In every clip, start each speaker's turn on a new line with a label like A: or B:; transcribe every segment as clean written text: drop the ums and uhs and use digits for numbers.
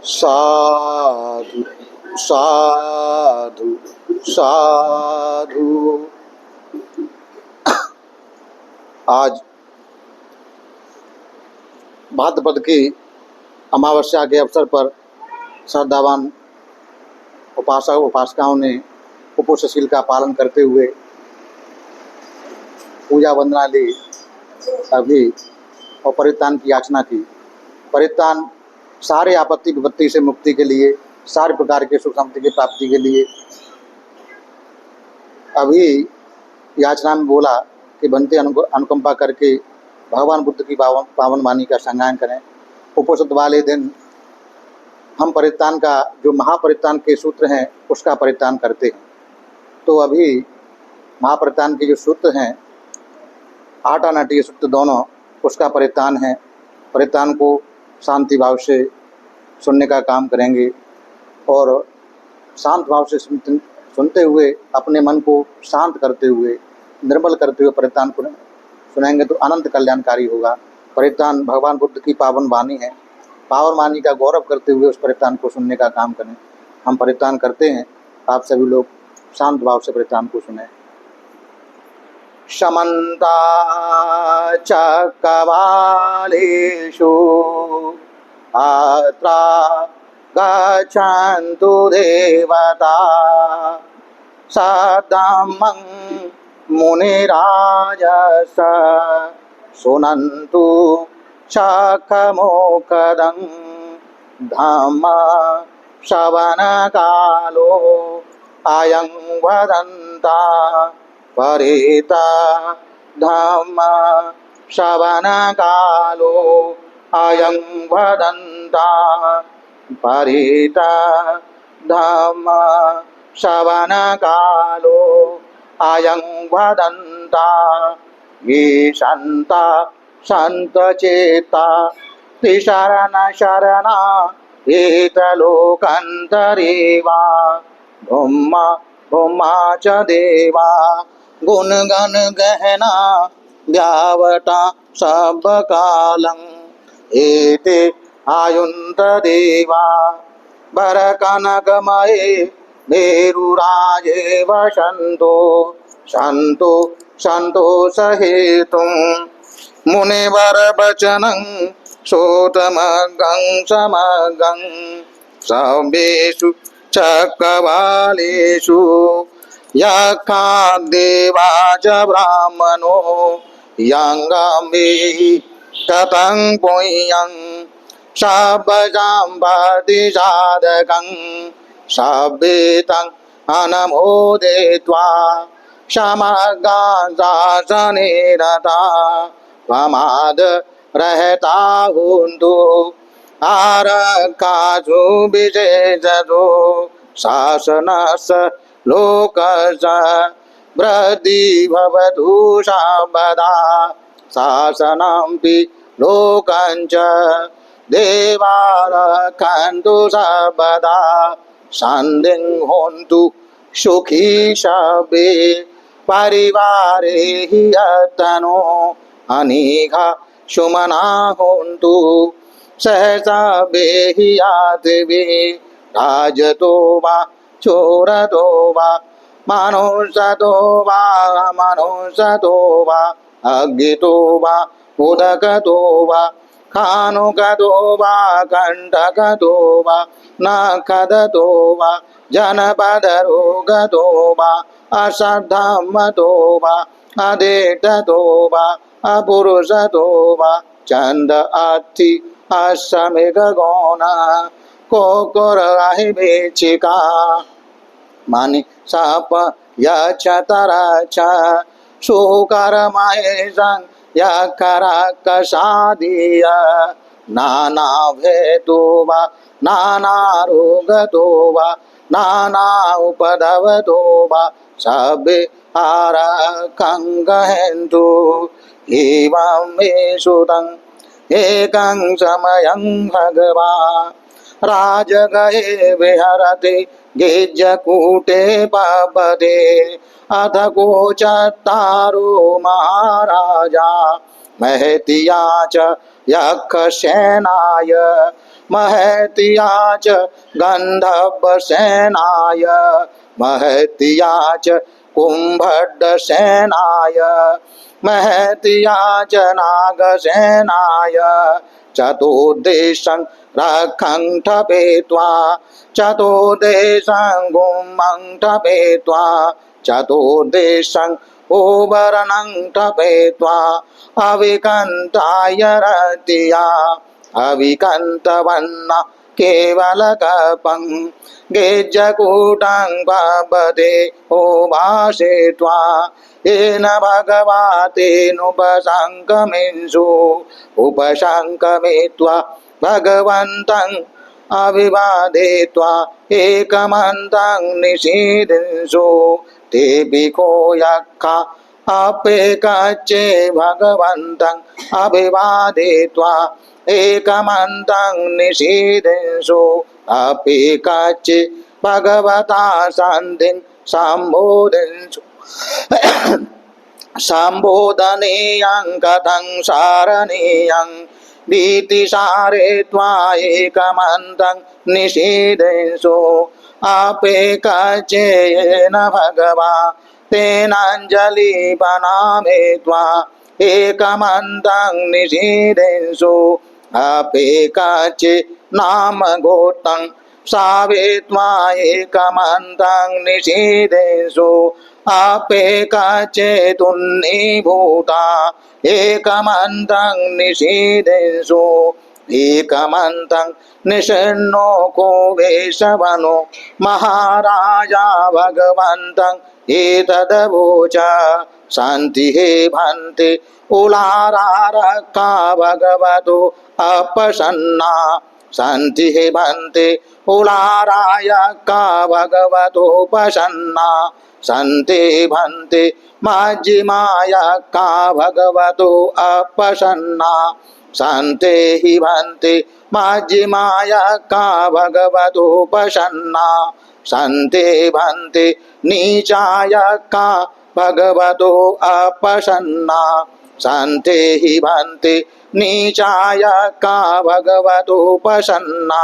A: साधु साधु साधु। आज भाद्रपद की अमावस्या के अवसर पर श्रद्धावान उपासक उपासिकाओं ने उपोषशील का पालन करते हुए पूजा वंदना ली अभी और परित्राण की याचना की। परित्राण सारे आपत्ति विपत्ति से मुक्ति के लिए, सारे प्रकार के सुख शांति की प्राप्ति के लिए। अभी याचना में बोला कि बनते अनुकंपा करके भगवान बुद्ध की पावन वाणी का संज्ञान करें। उपोषित वाले दिन हम परित्राण का जो महापरित्राण के सूत्र हैं उसका परित्राण करते हैं। तो अभी महापरित्राण के जो सूत्र हैं 8 अनाटी सूत्र दोनों, उसका परित्राण है। परित्राण को शांति भाव से सुनने का काम करेंगे और शांत भाव से सुनते हुए अपने मन को शांत करते हुए निर्मल करते हुए परित्राण को सुनेंगे तो अनंत कल्याणकारी होगा। परित्राण भगवान बुद्ध की पावन वाणी है। पावन वाणी का गौरव करते हुए उस परित्राण को सुनने का काम करें। हम परित्राण करते हैं, आप सभी लोग शांत भाव से परित्राण को सुने। समन्ता चक्रवालेषु अत्रा गच्छन्तु देवता सद्धम्मं मुनिराजस शृण्वन्तु शखमोकदं धम्म श्रवणकालो अयं वदन्ता परिता धम्म श्रवणकालो अयं वदन्ता परिता धम्म श्रवणकालो अयं वदन्ता ये सन्ता सन्तचेता त्रिशरण शरणा एतलोकन्तरेवा भूम्मा भूम्मा च देवा गुणगण गहना व्यावटा सब कालं एते आयुन्त देवा वर कनकमये मेरुराजे वसन्तो सन्तो सन्तोषहेतुं मुनिवर वचनं श्रोतमगं समगं सर्वेषु चक्रवालेषु यज्ञादेवा च ब्राह्मणो यंगाम्बे ततं पुण्यं शब्दजाम्बति साधकं सब्बेतं अनमोदित्वा समगासासने रता प्रमाद रहता हुन्तु आरकासु विशेषतो शासनस लोकस वृद्धि भवतु सर्वदा शासनमपि लोकञ्च देवारक्षन्तु सर्वदा शान्तिं होन्तु सुखी सर्वे परिवारे हि यत्तनो अनीघा सुमना होन्तु सहसा बेहि यात्वे राजतो वा चोरतो वा मनुष्यतो वा अज्ञितो वा उदकतो वा खानुकतो वा कण्टकतो वा नखदतो वा जनपदरोगतो वा अश्रद्धमतो वा अदेटतो वा अपुरुषतो वा चंद अति अश्रमिक गौण कोकुराहि बेचिका मानि साप यचतरच सुकर्महेशं यकरकसादीय नाना भेदो वा नाना रोगतो वा नाना उपद्रवतो वा सबे आरकं गहन्तु एवं मे सुतं एकं समयं भगवान् राजगहे विहरति गिज्जकूटे पवते अथ गोचत्तारो महाराजा महतिया च यक्षसेनाय महत्या च गन्धर्वसेनाय महत्या च कुम्भड्डसेनाय महत्या च नागसेनाय चतुर्देशं रक्षन्ठपेत्वा चतुर्देशं गुम्मन्ठपेत्वा चतुर्देशं उबरणं ठपेत्वा अविकन्ताय रतिया अविकन्तवन्न केवलकपं गेज्जकूटं पबते उभाषेत्वा येन भगवतेनुपसङ्गमेषु उपसङ्गमेत्वा भगवन्तं अभिवादयित्वा एकमन्तं निषीदिंसु ते भिखो यक्खा अपेकच्चे भगवन्तं अभिवादयित्वा एकमन्तं निषीदिंसु अपेकच्चे भगवता सन्धिं सम्बोधिंसु सम्बोधनीयं कथं सारणीयं भीतिसारे त्वा एकमन्तं निषीदिंसु अपेकच्चे येन भगवा तेनाञ्जलिपनामे त्वा एकमन्तं निषीदिंसु अपेकच्चे नाम गोत्रं सावेत्वा एकमन्तं निषीदिंसु अपेकच्चे तुन्नीभूता एकमन्तं निषीदिंसु एकमन्तं निषण्णो को वेशवनो महाराजा भगवन्तं एतदवोच शान्तिः भन्ते उलारारक्का भगवतो अपसन्ना शान्तिः भन्ते उलारायक्का भगवतोपसन्ना शान्तिः भन्ते मज्जिमायक्का भगवतो अपसन्ना शान्तिः भन्ते मज्जिमायक्का भगवतोपसन्ना शान्तिः भन्ते नीचायक्का भगवतो अपसन्ना शान्तिः भन्ते नीचायक्का भगवतोपसन्ना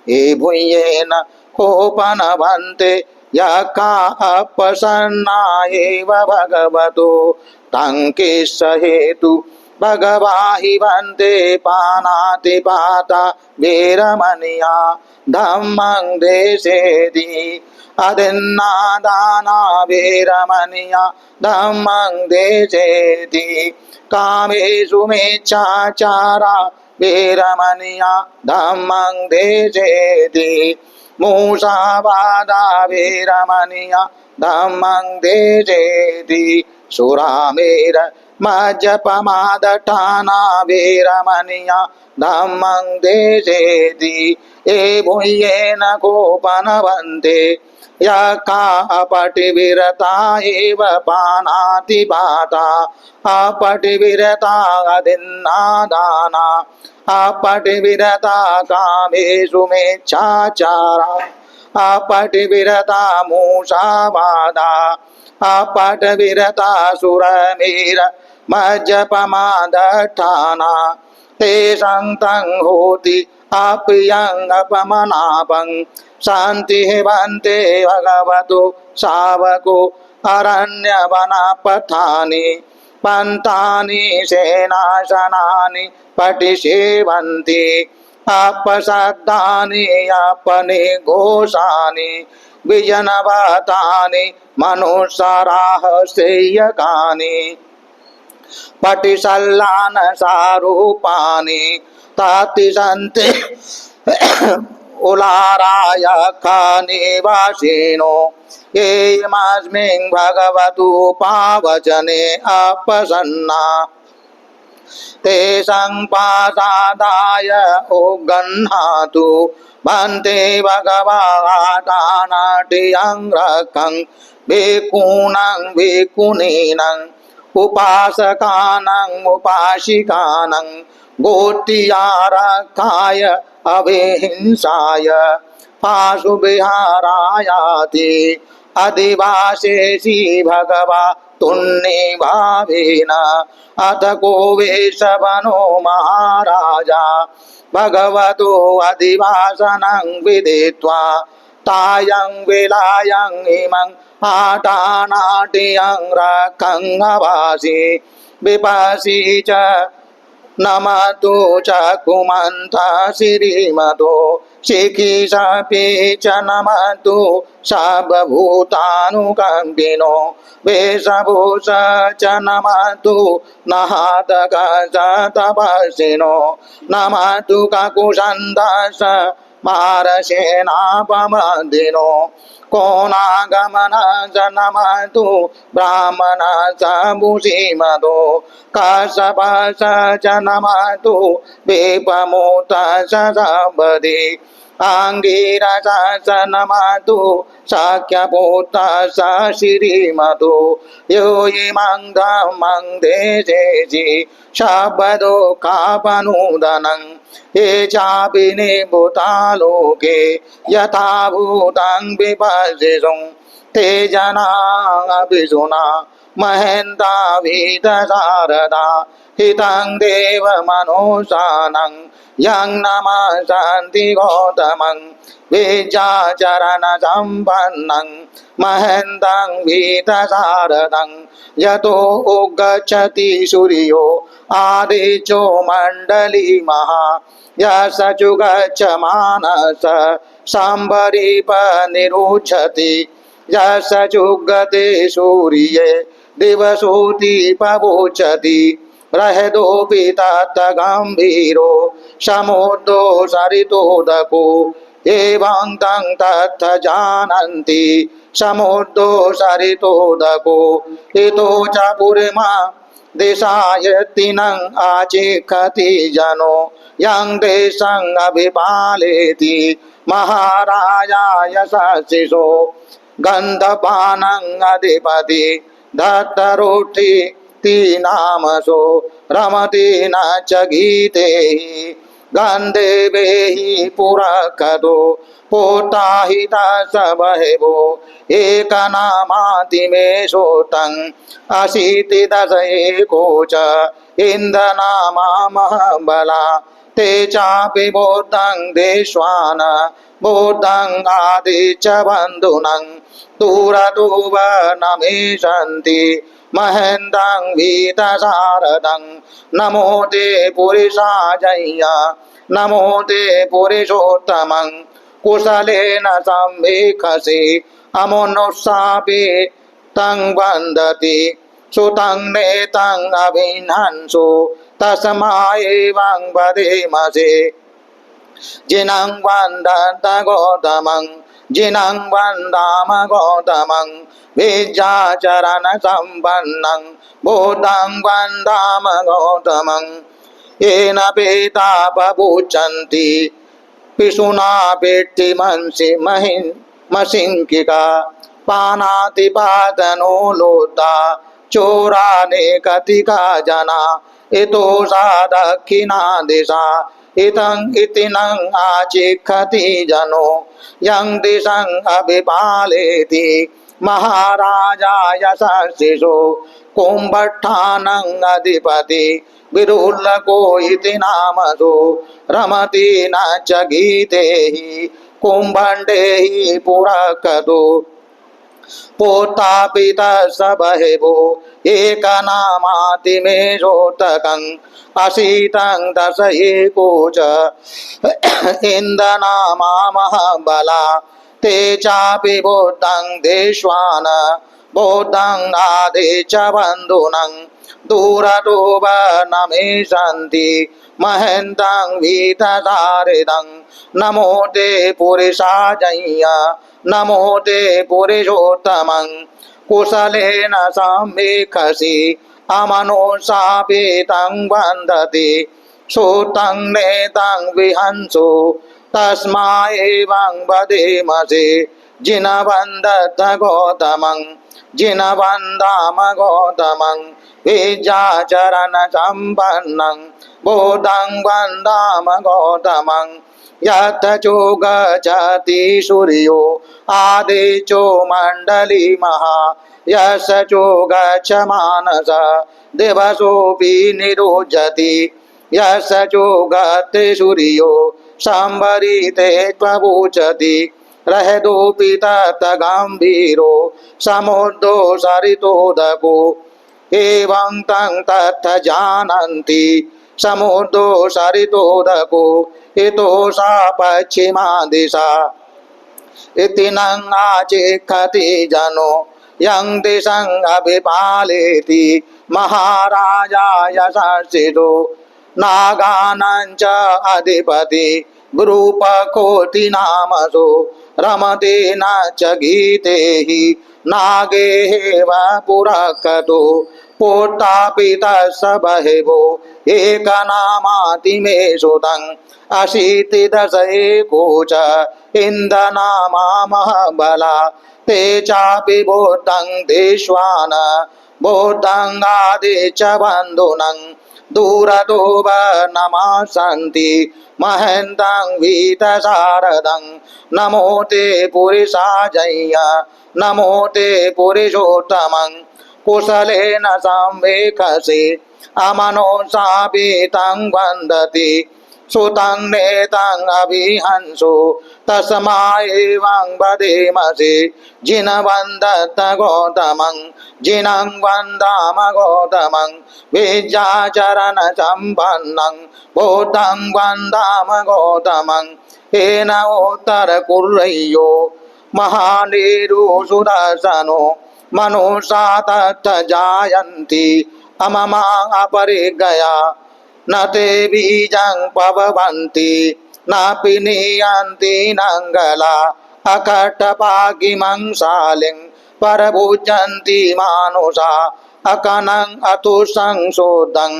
A: ये भूयेन कोपनवन्ते यक्का अपसन्ना एव भगवतो तं किस्सहेतु भगवाहि वन्दे पानातिपाता वीरमणिया धम्मं देशेति अदिन्नादाना वीरमणिया धम्मं देशेति कामेषु मेच्छाचारा वीरमणिया धम्मं देशेति मूषावादा वीरमणिया धम्मं देशेति सुरामेर मज्जपमादठाना वीरमणिया धम्मं देशेति ये भूयेन कोपनवन्ते यक्का अपटिविरता एव पानातिपाता अपटिविरता अदिन्नादाना अपटिविरता कामेषु मेच्छाचारा अपटिविरता मूषावादा अपटिविरता सुरमीर मज्जपमादठाना तेषां तं होति अप्रियं अपमनापं शान्तिः भन्ते भगवतो सावको अरण्यवनपथानि पन्थानि सेनासनानि पटिसेवन्ति अपशब्दानि अपनिघोषानि विजनवतानि मनुष्यराहस्यकानि पटिसल्लानसारूपाणि ताति सन्ति उलारायक्खा निवासिनो येयमस्मिन् भगवतो पावचने अपसन्ना तेषां पासादाय उगह्णातु भन्ते भगवतानाट्यं रक्षं भिक्खूणां भिक्खुनीनां उपासकानां उपासिकानां गोष्ठियारक्षाय अभिहिंसाय पाशुविहारायाति अधिवासेसि भगवा तुन्निभावेन अथ को वेशवनो महाराजा भगवतो अधिवासनं विदित्वा तायं विलायं इमं आटानाट्यं रखङ्गवासी विपासी च नमतु चकुमन्त श्रीमतो शिखिषपि च नमतु सर्वभूतानुकम्पिनो वेशभूष च नमतु नहातकस तपस्विनो नमतु ककुशन्दस मारसेनापमर्दिनो कोणागमन च नमतु ब्राह्मण च भूषिमतो कश्यप च नमतु विपमुत च संवदि अंगिरस च नमतु शक्यपुत्र च श्रीमतो यो इमं धम्मं देशेसि शब्दोकापनुदनं ये चापि निभूता लोके यथा भूतं विपश्यितुं ते जना विशुना महेन्ता वीतशारदा हितं देव मनोसानं यं नमस्सन्ति गौतमं विद्याचरण सम्पन्नं महेन्तं वीतशारदं यतो उद्गच्छति सूर्यो आदित्यो मण्डली महा यशचुगच्छमानस सम्भरीपनिरुच्छति यशचुगते सूर्ये दिवसोऽतिपवोचति रहदोऽपि तत्गम्भीरो समुद्रो सरितोदको एवं तं तत्थ जानन्ति समुद्रो सरितोदको इतो च पुरमा देशायत्तिनं आचिखति जनो यं देशं अभिपालेति महाराजाय शिशो गन्धपानं अधिपति धत्तरोष्ठि नामसो रमति न च गीते गन्धेवेहि पुरखदो पोताहिता सबहेवो एकनामातिमेषोतं अशीतिदश एको च इन्द्रनामा महाबला ते चापि बोद्धं देश्वान बोद्धं आदिच्च बन्धुनं दूरदूव नमेशन्ति महेन्द्रं वीतशारदं नमो ते पुरुषाजय्य नमो ते पुरुषोत्तमं कुशलेन संवेक्षसि अमुनुस्सापि तं वन्दति सुतं नेतं अभिन्हंसो तस्मादेवं वदेमसे जिनं वन्दत गौतमं जिनं वन्दाम गौतमं विद्याचरण सम्पन्नं बुद्धं वन्दाम गौतमं येन पेता बभूच्छन्ति पिशुना पेट्टिमंसि मशिङ्किका पानातिपातनो लोता चोरानेकतिका जना इतो सा दक्षिणा दिशा इतं इतिनं आचिखति जनो यं दिशं अभिपालेति महाराजाय शिशो कुम्भट्ठानं अधिपति विरुल्लको इति नामसो रमति न च गीतेहि कुम्भण्डेहि पुरकदो पोतापिता सबहेवो एकनामातिमेषोत्तकं अशीतं दश एको च इन्द्रनामा महाबला ते चापि बोद्धं देश्वान बोद्धं आदिच्च बन्धुनं दूरदूव नमेशन्ति महेन्तं वीतशारदं नमो ते पुरुषाजय्य नमो ते पुरुषोत्तमं कुशलेन संवेक्षसि अमनोषापि तं वन्दति सुतं नेतं विहंसो तस्मादेवं वदेमसे जिनवन्दत गौतमं जिनवन्दाम गौतमं विद्याचरण सम्पन्नं बुद्धं वन्दाम गौतमं यतचो गच्छति सूर्यो आदित्यो मण्डली महा यशचो गच्छमानस दिवसोऽपि निरुज्यति यशो गते सूर्यो संवरिते त्ववोचति रहदोपि तत्गम्भीरो समुद्रो सरितोदको एवं तं तत्थ जानन्ति समुद्रो सरितोदको इतोषा पश्चिमा दिशा इति नंगाचिखति जनो यं दिशं अभिपालेति महाराजा यशस्विदो नागानां च अधिपति भ्रूपकोटि नामसो रमते न च गीते हि नागेव पुरकतो पोट्टापितः स बहिवो एकनामातिमे सुतं अशीति दश एको च इन्दनामा महाबला ते चापि बोद्धं देश्वान बोद्धंगादि च बन्धुनं दूरतो नमासन्ति महन्तं वीतशारदं नमो ते पुरुषाजय्य नमो ते पुरुषोत्तमं कुशलेन संवेखसि अमनोषापि तं वन्दति सुतं नेतं अभिहंसो तस्मा एवं वदेमसि जिनवन्दत गौतमं जिनं वन्दाम गौतमं विद्याचरण सम्पन्नं बुद्धं वन्दाम गौतमं येन उत्तरकुर्रय्यो महानेरु सुदर्शनो मनुषा तत्र जायन्ति अममा अपरिगया न ते बीजं पवन्ति न पिनीयन्ति नङ्गला अकटपागिमं शालिं परभुजन्ति मानुषा अकनं अतुषं शोद्धं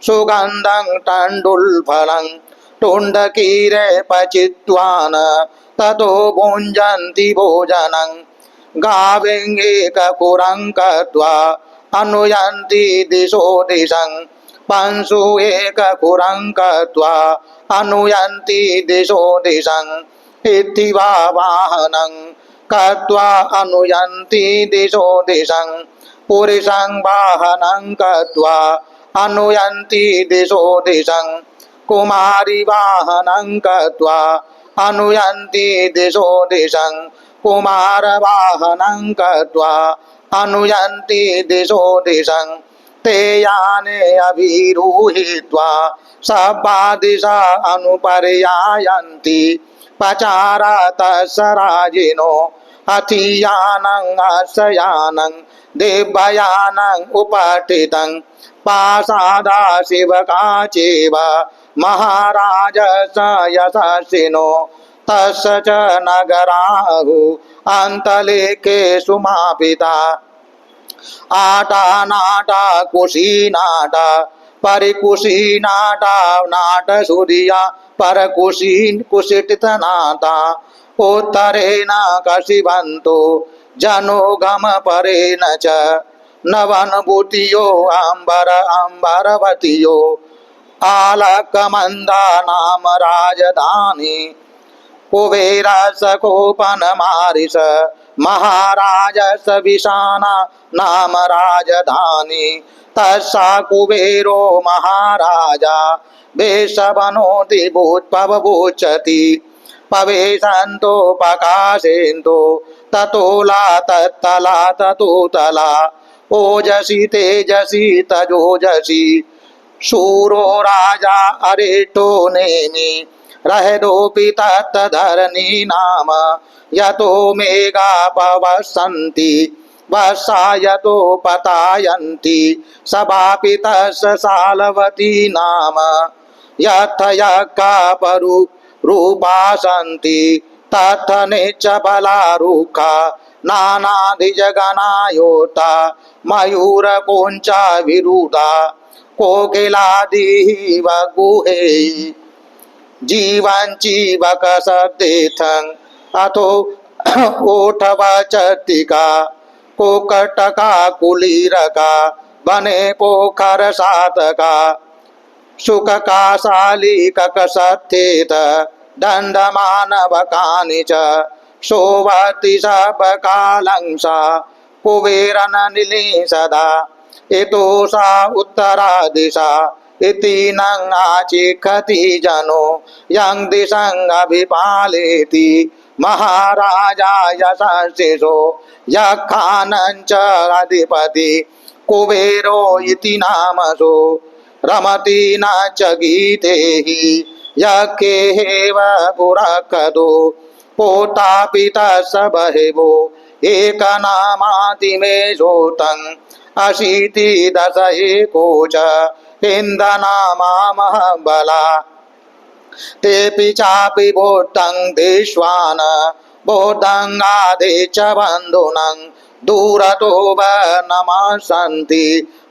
A: सुगन्धं तण्डुलफलं टुण्डकीरे पचित्वान् ततो भुञ्जन्ति भोजनं गाविं एककुरं कृत्वा अनुयन्ति दिशो दिशं पंशु एककुरं कृत्वा अनुयन्ति दिशो दिशं इति वा वाहनं कृत्वा अनुयन्ति दिशो दिशं पुरुषं वाहनं कृत्वा अनुयन्ति दिशो दिशं कुमारी वाहनं कृत्वा अनुयन्ति दिशो दिशं कुमार वाहनं कृत्वा अनुयन्ति दिशो दिशं ते याने अभिरूहित्वा सब्बा दिशा अनुपर्यायन्ति पचारत सराजिनो अथियानं अश्वयानं दिव्ययानं उपटितं पासादा शिवकाचेव महाराज स यशस्विनो तस्य च नगराहु अन्तलेखे सुमापिता आटा नाटा कुशी नाटा परिकुशी नाटा नाट सूर्या परकुशी कुशिटित नाटा उत्तरेण कशिवन्तो जनो गम परेण च नवनभूतियो अम्बर अम्बरवतियो आलकमन्दा नाम राजधानी कुबेरस कोपन मारिस महाराज विशाना नाम राजधानी तस्सा कुबेरो महाराजा वेशवनोति भूत्पवोचति पवेशन्तो पकाशेन्तो ततोला तत्तला ततोतला ओजसी तेजसी तजोजसी शूरो राजा अरेटो नेमि रहदोपि तत्तधरणी नाम यतो मेघा पवसन्ति वर्षा यतो पतायन्ति सभापि तस्य शालवती नाम यथयका रूपा सन्ति तथ निच्चफला रुखा नानाधिजगणायोता मयूरकुञ्चा विरुधा कोकिलादिः वगुहे जीवाञ्चीवकसदेथं अथो ओठवचत्तिका कोकटका कुलीरका वने पोखरसातका शुकका शालिककसत्थेत दण्डमानवकानि च शोभति सबकालंसा कुबेरन निलीसदा इतोषा उत्तरा दिशा इति नං आचिखति जनो यं दिशं अभिपालेति महाराजाय संशिषो यक्षानं च अधिपति कुबेरो इति नामसो रमति न च गीते हि यज्ञेव पुरकदो पोतापितः बहिवो एकनामातिमे सोतं अशीति दश एको च हिन्दनामामहबला तेऽपि चापि बोद्धं दिश्वान बोद्धं आदे च बन्धुनं दूरतो नमस्सन्ति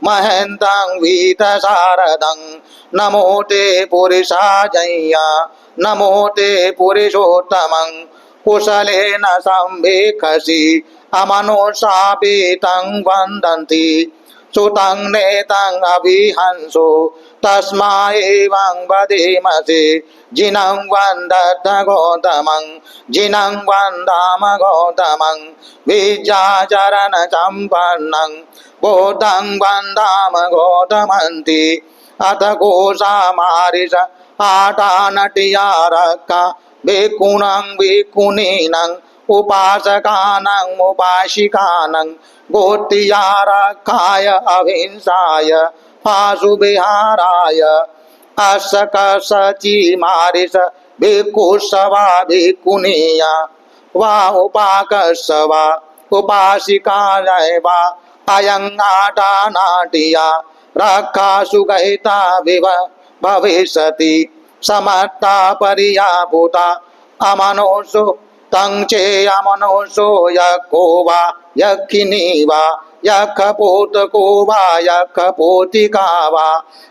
A: महेन्तं वीतशारदं नमो ते पुरुषाजय्य नमो ते पुरुषोत्तमं कुशलेन संवेक्षसि अमनुषापि तं वन्दन्ति सुतं नेतं अभिहंसो तस्मा एवं वदेमसे जिनं वन्दत गौतमं जिनं वन्दाम गौतमं विद्याचरण सम्पन्नं बोधं वन्दाम गौतमन्ति अथ घोषामारिष आटानटियारक्का भिक्खूनं भिक्खुनीनं उपासकानां उपासिकानां गोत्रियारक्षाय अहिंसाय पाशुविहाराय अस्सकसचिमारिष भिक्खुस्सवा भिक्खुनीया वा उपाकस्सवा उपासिकाय वा अयं आटानाटिया रक्षासु गहिता विव भविष्यति समर्था पर्याभूता अमनोषु तं चे अमनोषो यज्ञो वा यज्ञिनी वा यज्ञपोतको वा यज्ञपोतिका वा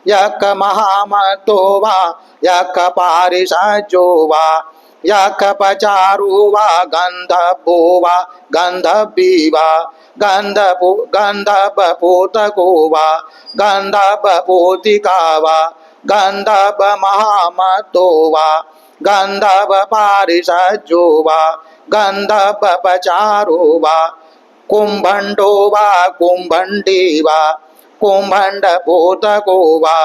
A: यज्ञमहामतो वा यज्ञपारिषज्यो वा यज्ञपचारो वा गन्धर्वो वा गन्धर्वी वा गन्धर्वपोतको वा गन्धर्वपोतिका वा गन्धर्वमहामतो वा गन्धर्वपारिषज्यो वा गन्धर्वपचारो वा कुम्भण्डो वा कुम्भण्डी वा कुम्भण्डपोतको वा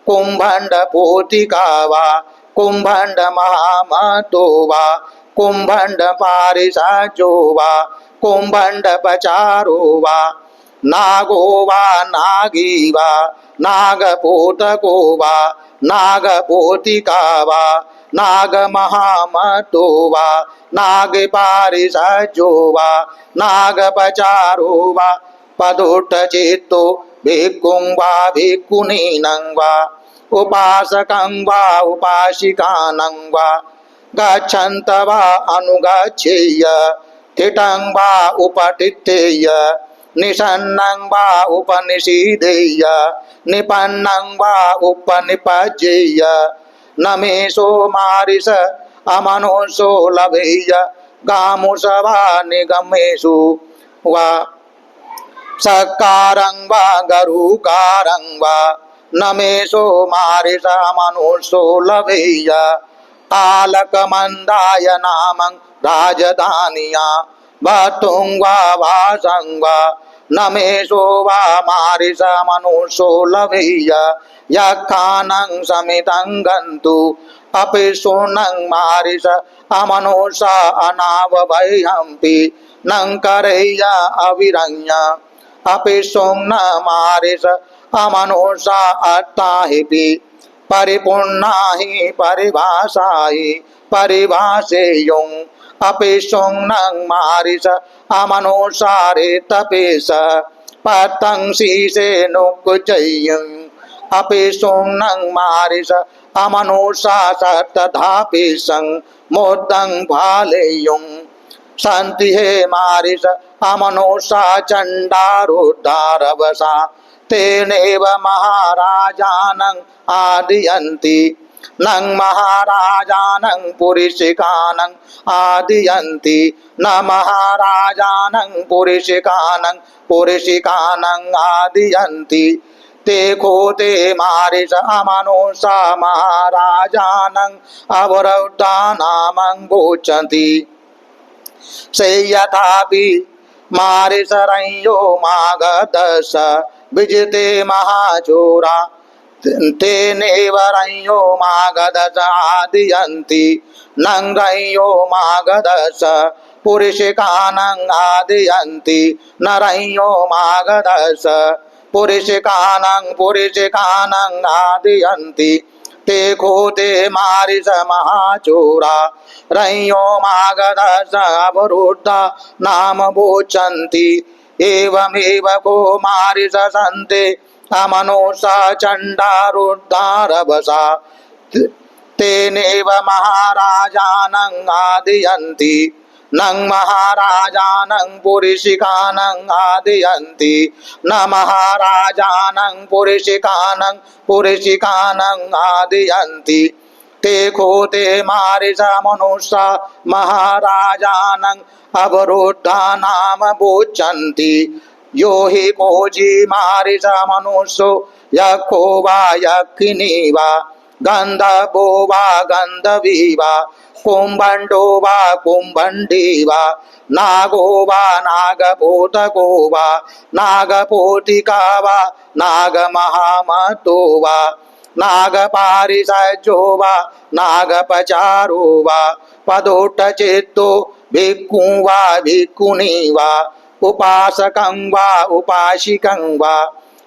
A: कुम्भण्डपोतिका वा कुम्भण्डमहामतो वा कुम्भण्डपारिषज्यो वा कुम्भण्डपचारो वा नागो वा नागी वा नागपोतको वा नागपोतिका वा नागमहामतो वा नागपारिषज्यो वा नागपचारो वा पदोट्टचित्तो भिक्खुं वा भिक्खुनीनं वा उपासकं वा उपासिकानं वा गच्छन्त वा अनुगच्छेय स्थितं वा उपतिष्ठेय निषन्नं वा उपनिषीदेय निपन्नं वा उपनिपज्येय नमेषो मारिष अमनुषो लभेय गामुष वा निगमेषु वा सकारं वा गरुकारं वा नमेषो मारिष अमनुषो लभेय आलकमन्दाय नामं राजधानिया भर्तुं वा वासं वा नमेषो वा मारिष मनुषो लभेय यक्षानं समितं गन्तु अपि शूनं मारिष अमनुषा अनावभयम्पि नं करेय अविरण्य अपि शून मारिष अमनुषा अट्टाहिपि परिपूर्णा हि परिभाषा हि परिभाषेयुं अपि शूनं मारिष अमनुषारे तपेश पतं शीशेनुकुचय्यं अपि शूनं मारिष अमनुषा सतधापिशं मोदं भालेयुं सन्ति हे मारिष अमनुषा चण्डारुद्धारवसा तेनेव महाराजानं आदियन्ति नं महाराजानं पुरुषिकानं आदियन्ति न महाराजानं पुरुषिकानं आदियन्ति ते कोते मारिष अमनुषा महाराजानं अवरुद्धानामं गोचन्ति से यथापि मारिषरंयो मागधस्य विजिते महाचोरा तेनेव रंयो मागधस आदियन्ति नं रंयो मागधस पुरुषिकानं आदियन्ति न रंयो मागधस पुरुषिकानं आदियन्ति ते खोते मारिष महाचोरा रंयो मागधस अवरुद्धा नाम भोचन्ति एवमेव को मारिष सन्ते अमनुषा चण्डारुद्धारभसा तेनेव महाराजानं आदियन्ति नं महाराजानं पुरुषिकानं आदियन्ति न महाराजानं पुरुषिकानं आदियन्ति ते खोते मारिष मनुष्या महाराजानं अवरुद्धा नाम भोचन्ति यो हि कोजी मारिष मनुष्यो यको वा यक्षिणी वा गन्धर्वो वा गन्धर्वी वा कुम्भण्डो वा कुम्भण्डी वा नागो वा नागपोतको वा नागपोतिका वा नागमहामतो वा नागपारिषज्यो वा नागपचारो वा पदोट्टचित्तो भिक्खु वा भिक्खुनी वा उपासकं वा उपासिकं वा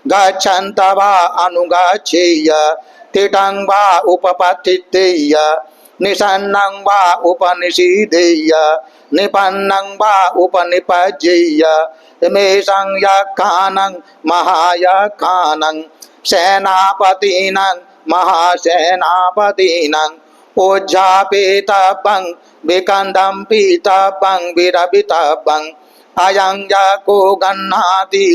A: गच्छन्त वा अनुगच्छेय तिटं वा उपपत्तितेय निषन्नं वा उपनिषीदेय निपन्नं वा उपनिपज्जेय इमेषं यक्षानं महायक्षानं सेनापतिनं महासेनापतिनं ओज्झापितव्यं विकन्दम्पितव्यं विरपितव्यं अयं यको गह्णाति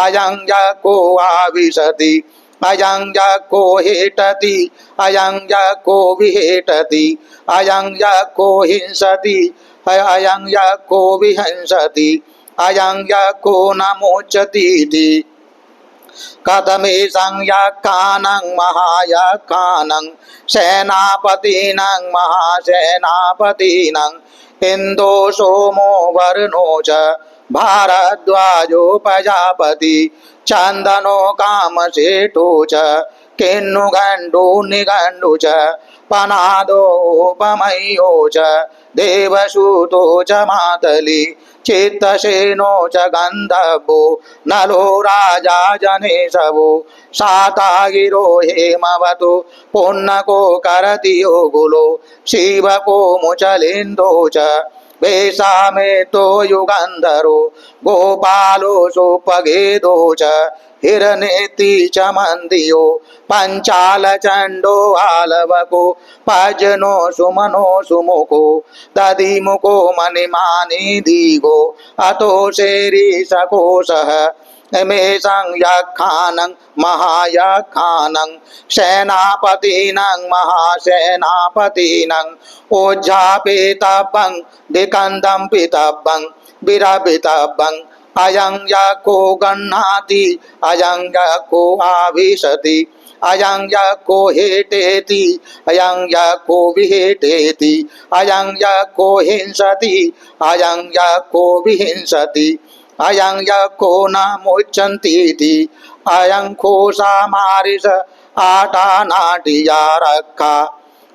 A: अयं यको आविशति अयं यको हेटति अयं यको विहेटति अयं यको हिंसति अयं यको विहंसति अयं यको न मोचतीति कथमेषं यक्षानं महायक्षानं सेनापतिनं महासेनापतिनं इन्दो सोमो वरुणो च भारद्वाजो प्रजापति चन्दनो कामसेटो च किन्नुगण्डो निगण्डो च पनादोपमयो च देवसूतो च मातली चित्तसेनो च गन्धर्वो नलो राजा जनेशवो सातागिरो हेमवतो पुन्नको करतियो गुलो शिवको मुचलिन्दो च वेशामेतो युगन्धरो गोपालो सोपगेदो च हिरनेति च मन्दियो पञ्चालचण्डो आलवको पजनो सुमनो सुमुखो दधिमुखो मणिमानी दीगो अतो शेरीशकोशः इमेषं यक्षानं महायक्षानं सेनापतिनं महासेनापतिनं ओज्झापितव्यं विकन्दम्पितव्यं विरपितव्यं अयं यको गह्णाति अयं यको आविशति अयं यको हेटेति अयं यको विहेटेति अयं यको हिंसति अयं यको विहिंसति अयं यको न मुच्यन्तीति अयं खोषा मारिष आटा नाटिया रक्षा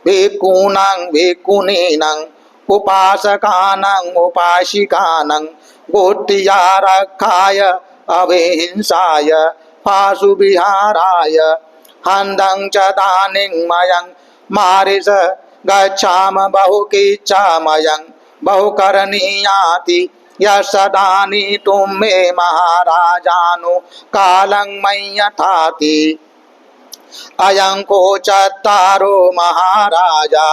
A: भिक्खूनां भिक्खुनीनां उपासकानां उपासिकानां गोष्ठिया रक्षाय अभिहिंसाय पाशुविहाराय हन्दं च दानिमयं मारिष गच्छाम बहुकिच्छामयं बहुकरणीयाति यश दानीतुं मे महाराजानु कालं मय्यथाति अयं को चत्तारो महाराजा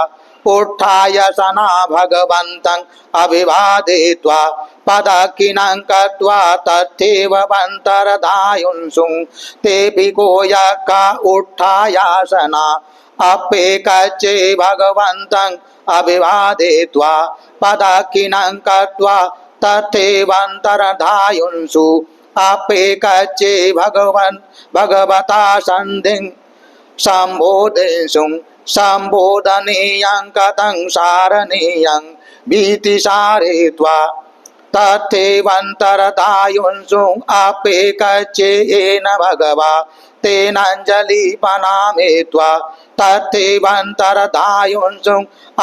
A: उत्थाय सना भगवन्तं अभिवादयित्वा पदकिनं कृत्वा तथैव वन्तर्धायुंसुं तेऽपि को यक्का उत्थायासना अप्येकच्चे भगवन्तं अभिवादयित्वा पदकिनं कृत्वा तथैवन्तर्धायुंसु अप्येकच्चे भगवता सन्धिं सम्बोधिंसुं सम्बोधनीयं कथं सारणीयं भीतिसारयित्वा तथैवन्तरदायुंसु अपेकच्चेन भगवा तेनाञ्जलिपनामेत्वा तथैवन्तरदायुंसु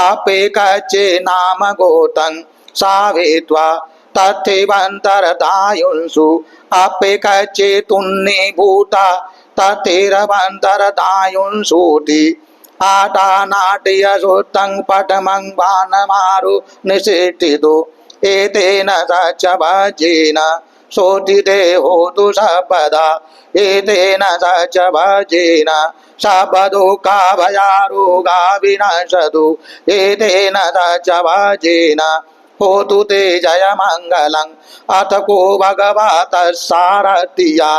A: अपेकच्चे नाम गोतं सावेत्वा तथैवन्तरदायुंसु अपेकच्चे तुन्नीभूता तथैरवन्तरदायुंसूति आटानाट्यसुतं पटमं बाणमारु निषेटितो एतेन सच भजेन सोतिते होतु सर्वदा एतेन सच भजेन सर्वदुःखभयारोगा विनश्यतु एतेन सच भजेन होतु ते जयमङ्गलम् अथ को भगवतः सारथिया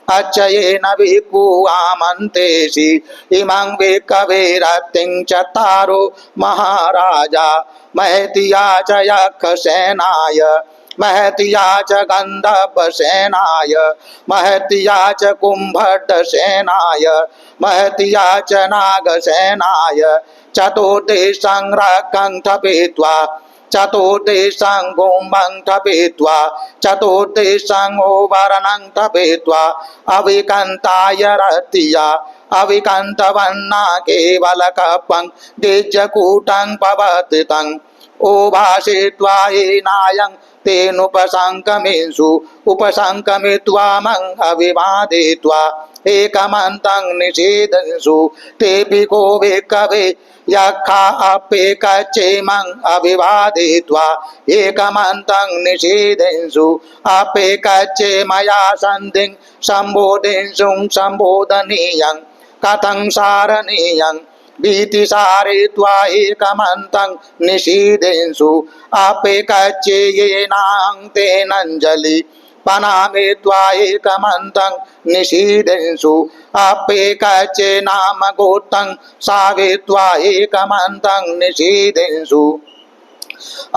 A: अच्चयेन भिक्खु आमन्तेषि इमं भिक्खवेरतिं चत्तारो महाराजा महत्या च यक्षसेनाय महत्या च गन्धर्वसेनाय महत्या च कुम्भटसेनाय महत्या च नागसेनाय चतुर्देशं रक्षं स्थपयित्वा चतुर्देशं गुम्बं स्थपयित्वा चतुर्देशं ओभरणं स्थपयित्वा अविकन्ताय रतिया अविकन्तवन्ना केवलकपं द्विजकूटं पवतितं ओभाषित्वा येनायं तेनुपसङ्कमेषु उपसङ्कमित्वा मं अभिवादयित्वा एकमन्तं निषेधन्सु तेऽपि को भिक्खवे यक्षा अपेकच्चेमं अभिवादयित्वा एकमन्तं निषेधन्सु अपेकच्चे मया सन्धिं सम्बोधिंसुं सम्बोधनीयं कथं सारणीयं भीतिसारयित्वा एकमन्तं निषेधन्सु अपेकच्चे येनां तेनाञ्जलि पनामेत्वा एकमन्तं निषेधन्सु अपेकच्चे नाम गोत्रं सावेत्वा एकमन्तं निषेधन्सु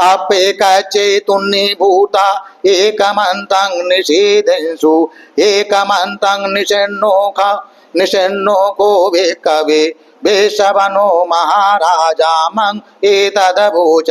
A: अपेकच्चे तुन्नीभूता एकमन्तं निषेधन्सु एकमन्तं निषण्णोको भिक्खवे वेशवनो महाराजा मं एतदवोच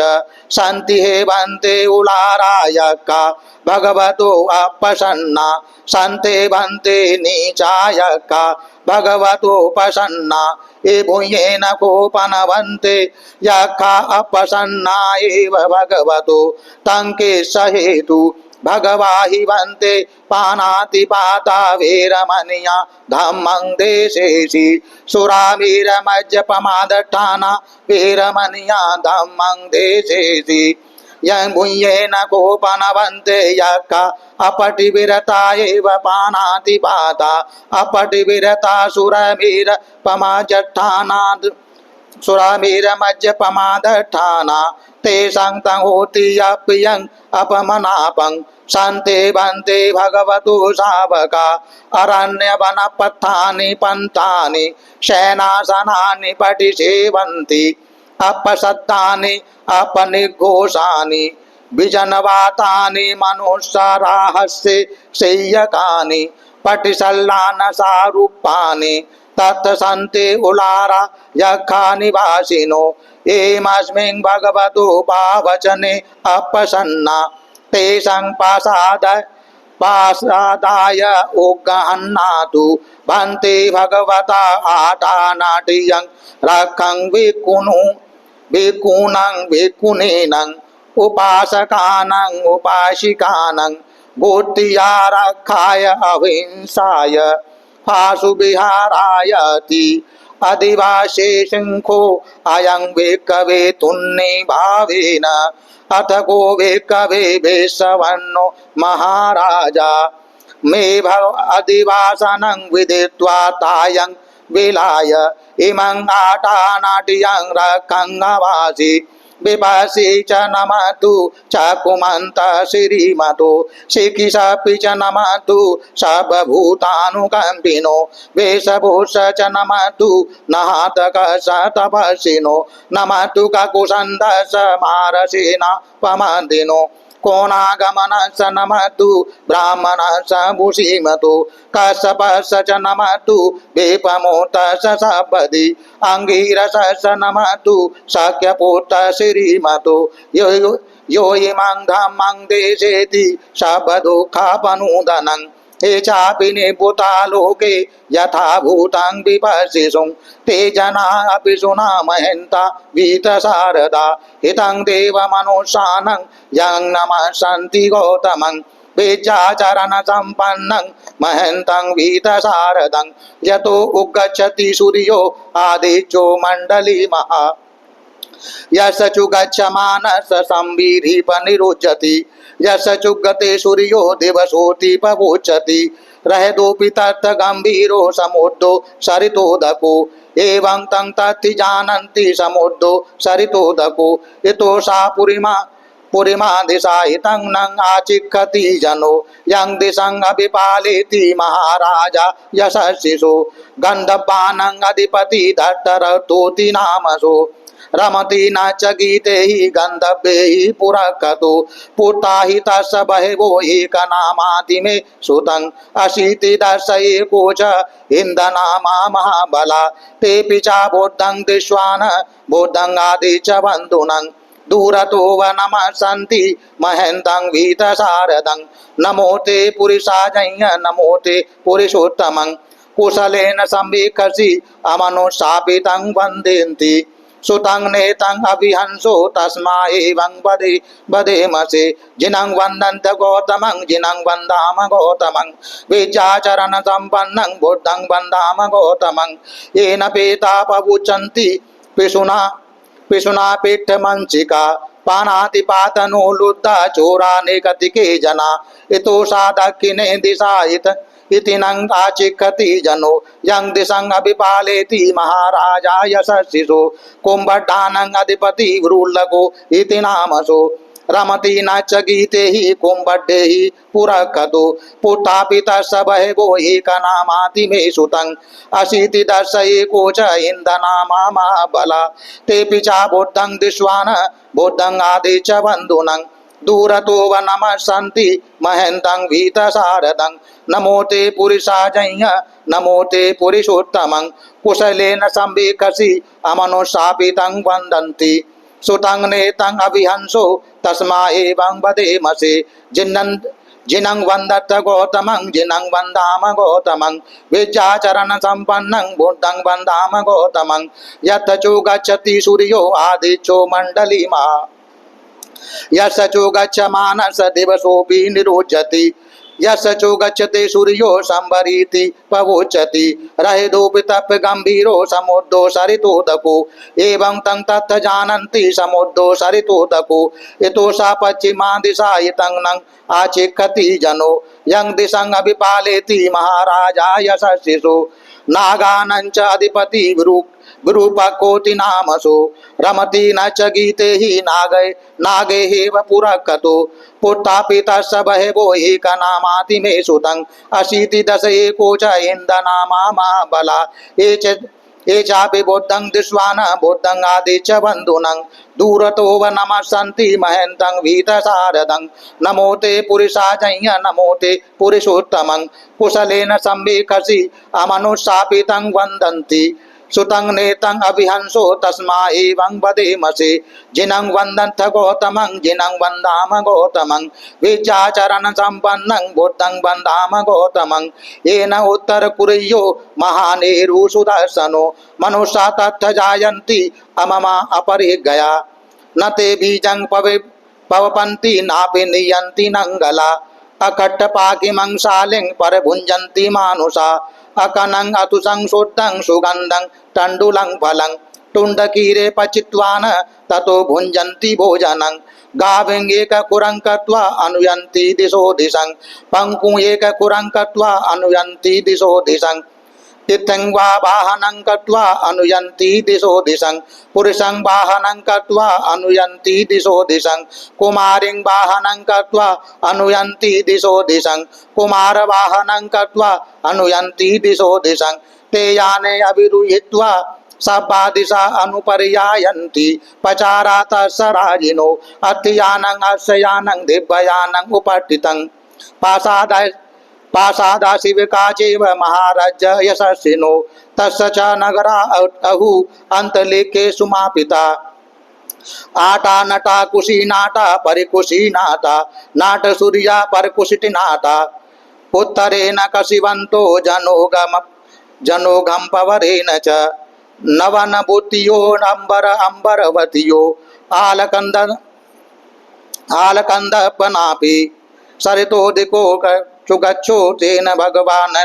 A: सन्ति हेवन्ते उलारायका भगवतो अपसन्ना सन्ते भन्ते नीचायका भगवतो प्रसन्ना ए भूयेन कोपनवन्ते यक्षा अपसन्ना एव भगवतो तङ्के सहेतु भगवाहि वन्ते पानातिपाता वीरमणिया धम्मं देशेषि सुरावीरमज्जपमादठाना वीरमणिया धम्मं देशेषि यं भूयेन कोपनवन्ते यक्खा अपटिविरता एव पानातिपाता अपटिविरता सुरवीरपमाजठानाद् सुरावीरमज्जपमादठाना तेषां तं होति अप्रियं अपमनापं सन्ते भन्ते भगवतो शावका अरण्यवनपथानि पन्थानि शयनासनानि पटिसेवन्ति अपशब्दानि अपनिर्घोषानि विजनवातानि मनुष्यराहस्य शय्यकानि पटिसल्लानसारूपाणि तत्सन्ते उलारा यक्षा निवासिनो एमस्मिन् भगवतो भावचने अपसन्ना तेषां पासादाय उग्गहन्नातु भन्ते भगवता आटानाट्यं रक्षं भिक्खूनां भिक्खुनीनां उपासकानां उपासिकानां गोत्रीयारक्षाय अहिंसाय पाशुविहारायति अधिवासे शङ्खो अयं भिक्खवे तुन्नीभावेन अथ को भिक्खवे वेश्यवन्नो महाराजा मे भव अधिवासनं विदित्वा तायं विलाय इमं आटानाट्यं रक्षन्नवासि विपासी च नमतु चाकुमन्त श्रीमतो शिखिषपि च नमतु सर्वभूतानुकम्पिनो वेशभूष च नमतु नहातक स तपस्विनो नमतु ककुसन्धस मारसेना पमन्दिनो कोणागमनस नमतु ब्राह्मणस भूषीमतो कश्यपस च नमतु विपमोतस सपदि अंगीरसस नमतु शक्यपुत्र श्रीमतो यो इमं धम्मं देशेति शब्दुःखपनुदनं हे चापि निभूता लोके यथा भूतं विपश्यिषुं ते जना अपि सुनामहन्ता वीतशारदा हितं देवमनुष्यानं यं नमस्सन्ति गौतमं विद्याचरण संपन्नं महन्तं वीतशारदं यतो उद्गच्छति सूर्यो आदित्यो मण्डलीमः यशचु गच्छमानस संवीरिपनिरुच्यति यशचुगते सूर्यो दिवसोऽतिपवोचति रहदोऽपि तत् गम्भीरो समुद्रो सरितोदको एवं तं तत्ति जानन्ति समुद्रो सरितोदको इतो सा पुरीमा दिशाहितं नං आचिक्खति जनो यं दिशं अभिपालयति महाराजा यशस्विषु गन्धर्वाणां अधिपति दत्तरथोऽति नामसो रमति न च गीते हि गन्धर्वे हि पुरःकतो पुता हि तस्य बहवो एकनामाति मे सुतं अशीति दश एको च इन्दनामा महाबला तेऽपि च बुद्धं दृष्ट्वान् बुद्धं आदि च बन्धुनं दूरतो वनमसन्ति महन्तं वीतशारदं नमो ते पुरुषाजञ् नमो ते पुरुषोत्तमं कुशलेन संवीक्षसि अमनुशापितं वन्देन्ति सुतं नेतं अभिहंसो तस्मा एवं वदेमसे जिनं वन्दन्त गौतमं जिनं वन्दाम गौतमं विद्याचरण सम्पन्नं बुद्धं वन्दाम गौतमं येन पेता पवुचन्ति पिशुना पीठमंसिका पानातिपातनो लुब्धा चोरानेकतिके जना इतो सा दक्षिणे दिशायित इति नං आचिक्खति जनो यं दिशं अभिपालयति महाराजा यशस्विषु कुम्भड्डानं अधिपति वृल्लको इति नामसो रमति न च गीते हि कुम्भड्डे हि पुरःकतो पुत्रापि तस्य बहवो एकनामाति मे सुतं अशीति दश एको च इन्दनामा महाबला तेऽपि च बुद्धं दृष्ट्वान् बुद्धं आदि च बन्धुनं दूरतो वनमसन्ति महन्तं वीतशारदं नमो ते पुरुषाजञ् नमो ते पुरुषोत्तमं कुशलेन संवीक्षसि अमनुशापितं वन्दन्ति सुतं नेतं अभिहंसो तस्मा एवं वदेमसे जिनं वन्दत गौतमं जिनं वन्दाम गौतमं विद्याचरण सम्पन्नं बुद्धं वन्दाम गौतमं यतचो गच्छति सूर्यो आदित्यो मण्डलीमः यशचो गच्छमानस दिवसोऽपि निरोचति यशचो गच्छते सूर्यो संवरीति पवोचति रहदोऽपि तप् गम्भीरो समुद्रो सरितोदको एवं तं तत् जानन्ति समुद्रो सरितोदको इतो सा पश्चिमा दिशायितं नං आचिक्खति जनो यं दिशं अभिपालयति महाराजा यशस्विषु नागानां च अधिपति विरूपकोटि नामसो रमति न च गीते हि नागे हेव पुरःकतो पुत्रापि तस्य बहवो एकनामाति मे सुतं अशीति दश एको च इन्दनामा महाबला ये चापि बुद्धं दृष्ट्वान् बुद्धं आदि च बन्धुनं दूरतो वनमसन्ति महन्तं वीतशारदं नमो ते पुरुषाजञ् नमो ते पुरुषोत्तमं कुशलेन संवीक्षसि अमनुशापितं वन्दन्ति सुतं नेतं अभिहंसो तस्मा एवं वदेमसे जिनं वन्दन्त गौतमं जिनं वन्दाम गौतमं विद्याचरण सम्पन्नं बुद्धं वन्दाम गौतमं येन उत्तरकुर्यो महानेरु सुदर्शनो मनुष्या तत्थ जायन्ति अममा अपरिज्ञया न ते बीजं पवपन्ति नापि नियन्ति नङ्गला अकट्टपाकिमंशालिं परभुञ्जन्ति मानुषा अकनं अतुषं शुद्धं सुगन्धं तण्डुलं फलं टुण्डकीरे पचित्वान् ततो भुञ्जन्ति भोजनं गाविं एककुरं कृत्वा अनुयन्ति दिशो दिशं पङ्कुं एककुरं कृत्वा अनुयन्ति दिशो दिशं इत्थं वा वाहनं कृत्वा अनुयन्ति दिशो दिशं पुरुषं वाहनं कृत्वा अनुयन्ति दिशो दिशं कुमारीं वाहनं कृत्वा अनुयन्ति दिशो दिशं कुमारवाहनं कृत्वा अनुयन्ति दिशो दिशं ते याने अभिरुहित्वा सब्बा दिशा अनुपर्यायन्ति पचारात सराजिनो अर्थयानं अर्शयानं दिव्ययानं उपट्टितं पासादाशिविकाचैव महाराज यशस्विनो तस्य च नगरा अहु अन्तलेखे सुमापिता आटा नटा कुशी नाटा परिकुशी नाटा नाट सूर्या परकुशिति नाटा उत्तरेण कशिवंतो जनोगम पवरेण च नवन भूतियो अंबर अंबरवतियो आलकंद आलकंदपनापि सरितोदिको चुगच्छो तेन भगवान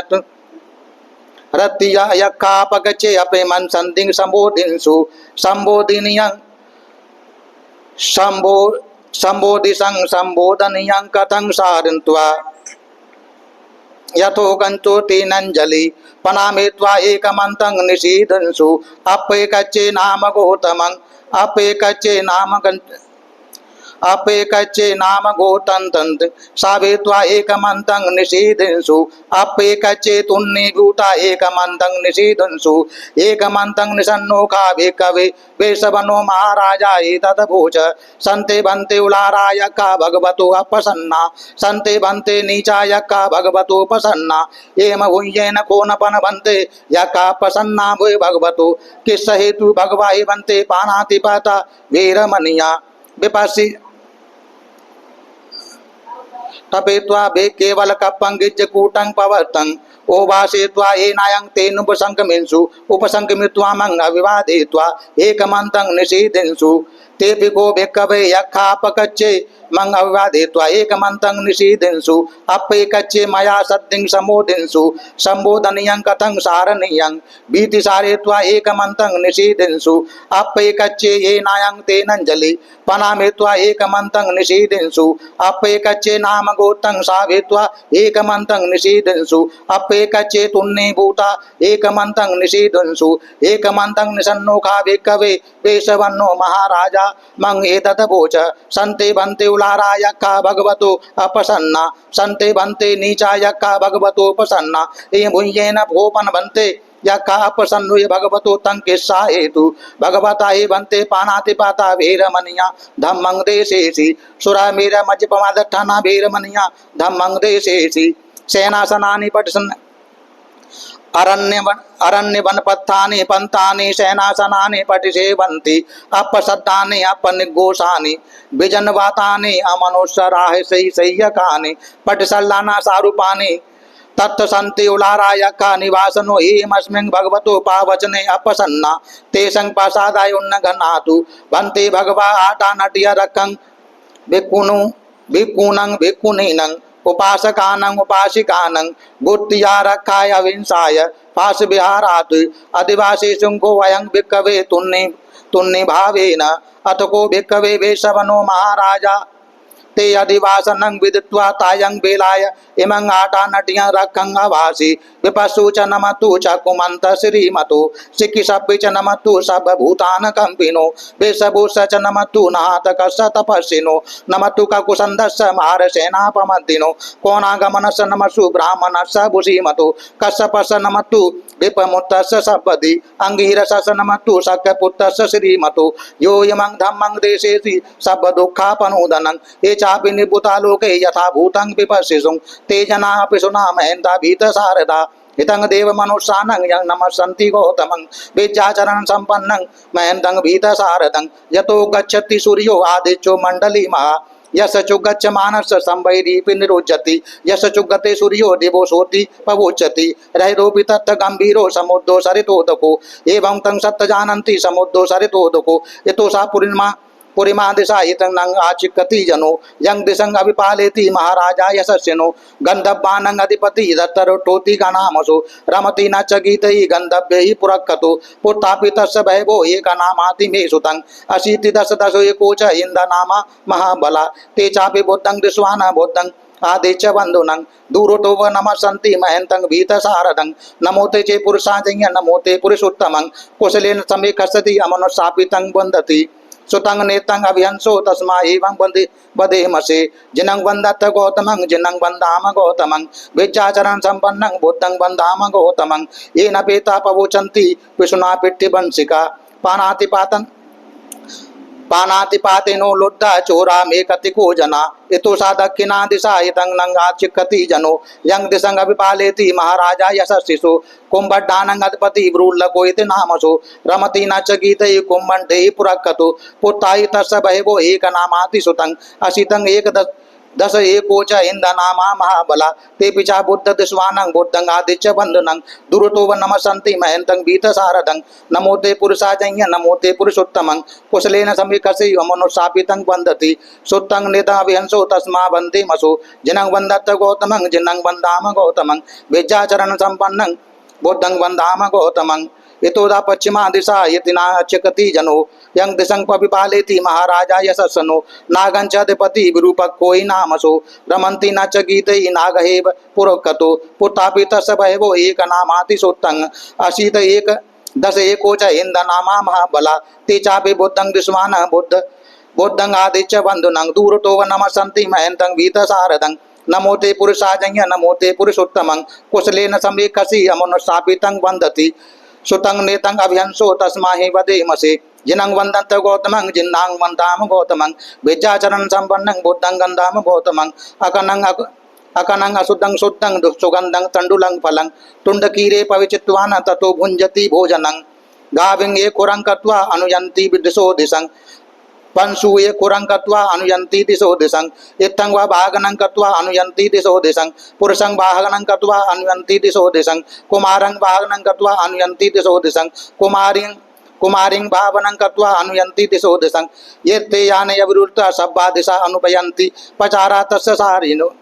A: रतिया यक्कापगचे अपे मन संदिंग संबोधिंसु संबोधिनियं संबोधिसं संबोधनियं कथं सारन्त्वा यथो गंतो तेनंजलि पनामेत्वा एकमंतं निषीदंसु अपेकच्चे नाम गौतमं अपेकच्चे नाम गोतंतंत सावेत्वा एकमंतं निषीदंसु अपेकच्चे तुन्नीभूता एकमंतं निषीदंसु एकमंतं निसन्नो काव्ये कवे वेशवनो महाराजा एतदभूच संते भन्ते उलाराय का भगवतो अपसन्ना संते भन्ते नीचाय का भगवतो प्रसन्ना एम भूयेन कोनपन भन्ते यका प्रसन्ना भूय भगवतो किस हेतु भगवाहि भन्ते पानाति पाता वीरमणिया विपासी तपेत्वा बे केवल कप्पं गिज्जकूटं पवर्तं ओवासेत्वा येनायं तेन उपसंकमित्वा मंग अविवादेत्वा एकमंतं निषीदिंसु तेपि को भिक्खवे यक्खापकच्चे मंग अविवादेत्वा एकमंतं निषीदिंसु अप्पेकच्चे मया सद्दिं समोदिंसु संबोधनीयं कथं सारणीयं भीतिसारेत्वा एकमंतं निषीदिंसु अप्पेकच्चे येनायं तेनंजलि पनामेत्वा एकमंतं निषीदिंसु अप्पेकच्चे नाम गोतं सावेत्वा एकमंतं निषीदिंसु अप्पेकच्चे तुन्ने भूता एकमंतं निषीदिंसु एकमंतं निसन्नोखा भिक्खवे वेशवन्नो महाराजा मंग एतदभूच संते भन्ते उलारा यक्खा भगवतो अपसन्ना संते भन्ते नीचा यक्खा भगवतो प्रसन्ना ये भुंयेन भोपन भन्ते यक्खा अपसन्नो ये भगवतो तं किस्सा हेतु भगवता हे भन्ते पानाति पाता वीरमणिया धम्मं देशेसि सुरा मेरा मज्जपमादठाना वीरमणिया धम्मं देशेसि सेनासनानि पठसन अरण्य वनपत्थानि पंतानि सेनासनानि पटिसेवन्ति अपसद्दानि अपनिघोषानि विजनवातानि अमनुष्यराहि सह्यकानि पटिसल्लाना सारूपानि तत्सन्ति उलारा यक्खा निवासनो हेमस्मिन् भगवतो पावचने अपसन्ना तेषं प्रसादाय उन्नगनातु भन्ते भगवा आटा नट्य रक्कं भिक्खूनं भिक्खुनीनं उपासकानं उपासिकानं गुत्तिया रक्षाय विंसाय पाश विहारात् अधिवासी शुंको वयं भिक्खवे तुन्नि भावेन अथ को भिक्खवे वेशवनो महाराजा ते अधिवासनं विदित्वा तायं बेलाय इमं आटा नट्यं रक्षं अवासि विपस्सु च नमतु चकुमन्त श्रीमतो सिक्किसप्पि च नमतु सर्वभूतान् कंपिनो वेशभूष च नमतु नाहतकस्य तपस्विनो नमतु ककुसन्दस्य महारसेनापमद्दिनो कोणागमनस्य नमसु ब्राह्मणस्य भुषीमतो कश्यपस्य नमतु विपमुत्तस्य सपदि अंगिरसस्य नमतु शक्यपुत्रस्य श्रीमतो यो इमं धम्मं देशेसि सर्वदुःखापनोदनं ये चापि निभूता लोके यथा भूतं विपश्यिषुं ते जना अपि सुनामहेन्ता भीतसारदा हितं देव मनुष्यानं यं नमस्सन्ति गौतमं विद्याचरण संपन्नं महेन्तं भीतसारदं यतो गच्छति सूर्यो आदित्यो मंडली महा यश चुगच्छ मानस संवैरीपि निरोचति यश चुगते सूर्यो दिवो सोति पवोचति रहिरोपि तत् गंभीरो समुद्रो सरितोदको एवं तं सत्य जानन्ति समुद्रो सरितोदको यतो सा पुरिमा दिशा इतं नंग आचिक्कति जनो यं दिशं अभिपालेति महाराजा यशस्विनो गंधब्बानं अधिपति दत्तरोटोति गणामसो रमति न च गीतैः गंधव्यैः पुरक्कतो पुत्तापि तस्य भैभो एकनामाति मे सुतं अशीति दश दशो एको च इन्दनामा महाबला ते चापि बुद्धं दृश्वान बुद्धं आदे च बंधुनं दूरोतो व नमस्सन्ति महेन्तं भीतसारदं नमोते चे पुरुषाजय नमोते पुरुषोत्तमं कुशलेन समे खसति अमनुष्यापितं वन्दति सुतं नेतं अभिहंसो तस्मा एवं वदेमसे जिनं वन्दत गौतमं जिनं वन्दाम गौतमं विद्याचरण संपन्नं बुद्धं वन्दाम गौतमं येन पेता पवोचन्ति विष्णुना पिट्ठिवंशिका पानातिपातं पानातिपातेनो लुद्धा चोरा मे कतिको जना इतो सा दक्षिणा दिशा इतं नंगा चिक्कति जनो यंग दिशंग अभिपालेति महाराजा यशस्सिसु कुंभड्डानंग अधिपति ब्रूल्लको इति नामसु रमति न च गीतै कुंभण्डे पुरक्कतु पुत्तायि तस्य बहिवो एक नामाति सुतं असितं एक दश एकोच इंदनामा महाबला ते पिचा बुद्ध दिस्वानं बुद्धं आदित्य बंधनं दुरतो व नमसन्ति महन्तं बीत सारदं नमो ते पुरुषाजन्य नमो ते पुरुषोत्तमं कुशलेन समीकसि मनुष्यापितं वन्दति सुत्तं नेताभिहंसो तस्मा वन्दे मसो जिनं वन्दत गौतमं जिनं वन्दाम गौतमं विद्याचरण संपन्नं बुद्धं वन्दाम गौतमं इतोदा पश्चिमा दिशा यतिना चकति जनो यंग दिशं पविपालेति महाराजा यशस्सनो नागंचाधिपति विरूपक कोई नामसो रमन्ति न च गीतै नागहेव पुरकतो पुत्तापि तस्य बहवो एक नामाति सोत्तं अशीत एक दश एकोच हिंद नामा महाबला ते चापि बुद्धं दिस्वान बुद्धं आदित्य बंधुनं दूरतो व नमसन्ति महन्तं भीतसारदं नमो ते पुरुषाजन्य नमो ते पुरुषोत्तमं कुशलेन समीकसि अमनुष्यापितं वन्दति सुतं नेतं अभिहंसो तस्मा हि वदेमसे जिनं वन्दन्त गौतमं जिन्नां वन्दाम गौतमं विद्याचरण संपन्नं बुद्धं गन्धाम गौतमं अकनं असुद्धं शुद्धं सुगन्धं तण्डुलं फलं तुण्डकीरे पविचित्वान् ततो भुञ्जति भोजनं गाविं ये कुरं कृत्वा अनुयन्ति दिशो दिशं पंसूये कुरं कृत्वा अनुयन्ति दिशो दिशं इत्थं वा भागनं कृत्वा अनुयन्ति दिशो दिशं पुरुषं वाहनं कृत्वा अनुयन्ति दिशो दिशं कुमारं वाहनं कृत्वा अनुयन्ति दिशो दिशं कुमारीं भावनं कृत्वा अनुयन्ति दिशो दिशं ये ते याने अविरुद्धा सब्बा दिशा अनुपयन्ति पचारा तस्य सारिनो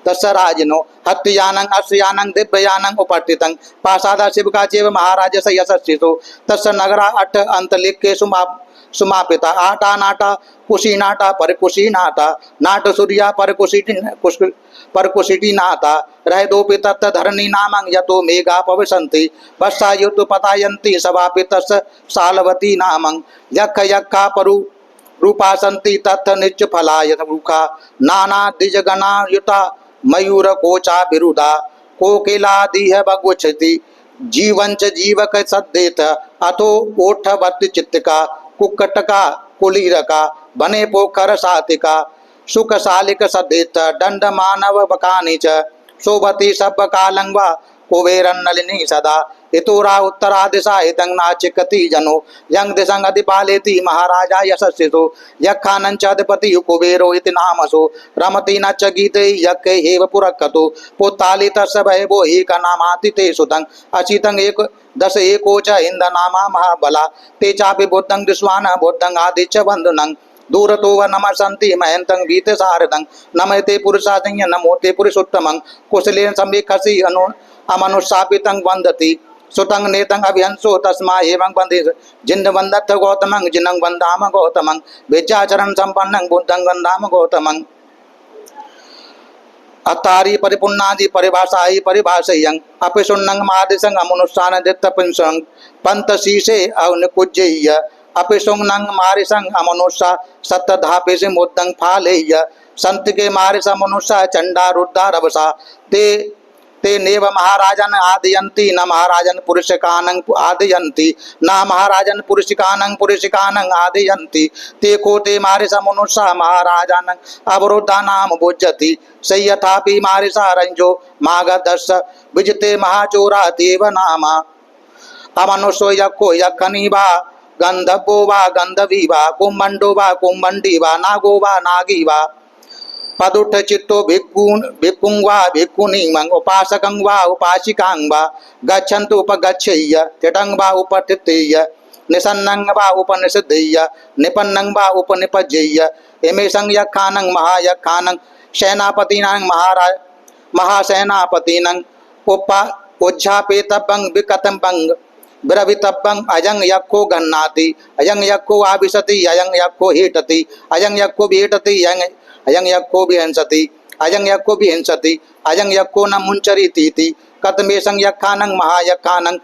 A: तस्य राजिनो हत्यानं अश्रयानं दिव्ययानं उपस्थितं पासादा शिवका चेव महाराजस्य यशस्सितो तस्य नगरा अट्ठ अन्तलिकेषु सुमापिता आटा नाटा कुशीनाटा परकुशीनाटा नाट सूर्या परकुशीटी नाटा रहदोपि तत् धरणी नामं यतो मेघा पवसन्ति वर्षा युत पतायन्ति सवापि तस्य सालवती नामं यक्ष यक्खा परु रूपा सन्ति तत् निच फलाय रूखा नाना द्विजगणा युता मयूर कोचा बिरुदा कोकिलादिह बगुच्छति जीवंच जीवक सद्देत अथो ओठवत् चित्तिका कुक्कटका कुलीरका बने पोखर सातिका सुखशालिक सद्देत दंड मानव बकानि च शोभति सब कालं वा कुबेरं नलिनी सदा इतोरा उत्तरा दिशा इतं नाचिकति जनो यंग दिशं अधिपालेति महाराजा यशस्सितो यक्खानं च अधिपति कुबेरो इति नामसो रमति न च गीते यक्खे हेव पुरक्कतो पुत्तालि तस्य बहवो एक नामाति ते सुतं अचितं एक दश एकोच इंद नामा महाबला ते चापि बुद्धं दिस्वान बुद्धं आदित्य बंधुनं दूरतो व नमसन्ति महन्तं भीतसारदं नमते पुरुषाजन्य नमो ते पुरुषोत्तमं कुशलेन समीकसि अमनुष्यापितं वन्दति सुतं नेतं अभिहंसो तस्मा एवं वन्दे जिन्न वन्दत गौतमं जिनं वन्दाम गौतमं विद्याचरण संपन्नं बुद्धं वन्दाम गौतमं अतारी परिपुन्नादि परिभाषाहि परिभाषयं अपिशुन्नं मादिशं अमनुष्यान दित्तपिंसं पंत शीशे अवनिकुज्यय्य अपिशुन्नं मारिशं अमनुष्या सत्तधापिसि मुद्दं फालेय्य संतिके मारिश मनुष्या चंडा रुद्धा रवसा ते नेव महाराजन आदयन्ति न महाराजन पुरुषिकानं आदयन्ति न महाराजन पुरुषिकानं आदयन्ति ते को ते मारिश मनुष्या महाराजन अवरुद्धानाम भुज्यति सयथापि मारिशा रंजो मागधस्स विजते महाचोरा तेव नामा अमनुष्यो यक्को यक्खनी वा गंधर्वो वा गंधर्वी वा कुम्भंडो वा कुम्भंडी वा नागो वा नागी वा पदुठ चित्तो भिक्खुं वा भिक्खुनीं उपासकं वा उपासिकां वा गच्छन्तु उपगच्छेय्य तिटं वा उपतिथेय्य निसन्नं वा उपनिषद्धेय्य निपन्नं वा उपनिपज्येय्य इमेषं यक्खानं महायक्खानं सेनापतीनां महासेनापतीनां उज्झापेतव्यं विकतव्यं ब्रवीतव्यं अयं यक्को गन्नाति अयं यक्को आविशति अयं यक्को हेटति अयं यक्को विहेटति अयं यक्को विहंसति अयं यक्को विहिंसति अयं यक्को न मुञ्चरीति कथमेषं यक्खानं महायक्खानं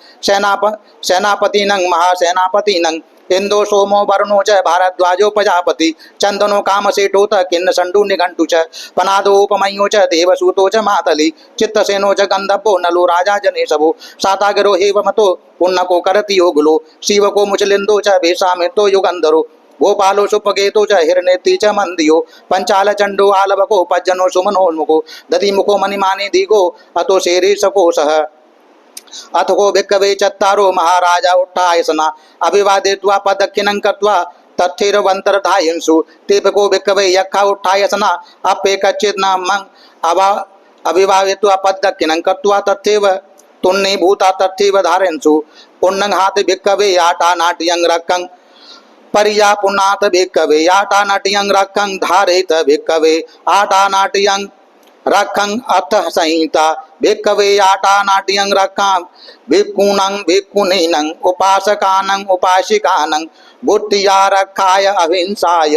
A: सेनापतीनं महासेनापतीनं इंदो सोमो वरुणो च भारद्वाजो प्रजापति चंदनो कामसेठोत किन्न संडु निघंटु च पनादोपमयो च देवसूतो च मातली चित्तसेनो च गंधर्वो नलो राजा जनेशवो सातागिरो हेवमतो पुन्नको करति योगुलो शिवको मुचलिंदो च भेषामितो युगंधरो गोपालो सुपकेतो च हिरण्येति च मंदियो पंचाल चंडो आलवको पज्जनो सुमनोन्मुखो दधिमुखो मणिमानी दिगो अतो शेरीशकोशः अथ को भिक्खवे चत्तारो महाराजा उत्थायसना अभिवादित्वा पदक्षिणं कृत्वा तथैरवन्तर्धायन्सु तेपको भिक्खवे यक्खा उत्थायसना अप्ये कच्चित् न मं अभिवादित्वा पदक्षिणं कृत्वा तथैव तुन्नीभूता तथैव धारयन्सु पुण्यं हाथ भिक्खवे आटा नाट्यं रक्कं परिया पुनाथ भिक्खवे आटा नाट्यं रक्कं धारयत भिक्खवे आटा नाट्यं रखं अथ संहिता भिक्खवे आटा नाट्यं रखां भिक्खूनं भिक्खुनीनं उपासकानं उपासिकानं बुद्धिया रक्षाय अहिंसाय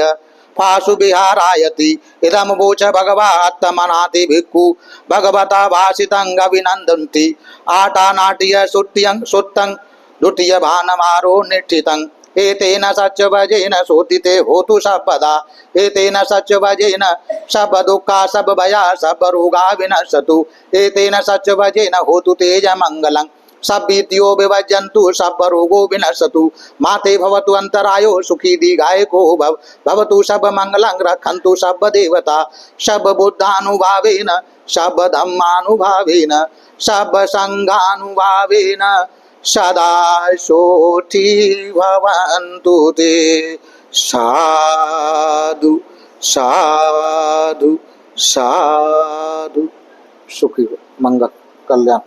A: फासु विहारायति इदं वोच भगवा आत्मनाति भिक्खु भगवता भाषितं अभिनन्दन्ति आटा नाट्य सुत्यं सुत्तं द्वितीय भानमारो निष्ठितं एतेन सच्चवजेन शोधिते होतु सर्वदा एतेन सच्चवजेन सब दुःखा सब भया सब रोगा विनश्यतु एतेन सच्चवजेन होतु तेज मंगलं सब विद्यो विभजन्तु सब रोगो विनश्यतु माते भवतु अंतरायो सुखी दीर्घायको भवतु सब मंगलं रक्षन्तु सब देवता सब बुद्धानुभावेन सब धम्मानुभावेन सब संघानुभावेन सदा सोठी भवन्तु ते साधु साधु साधु सुखी मंगल कल्याण।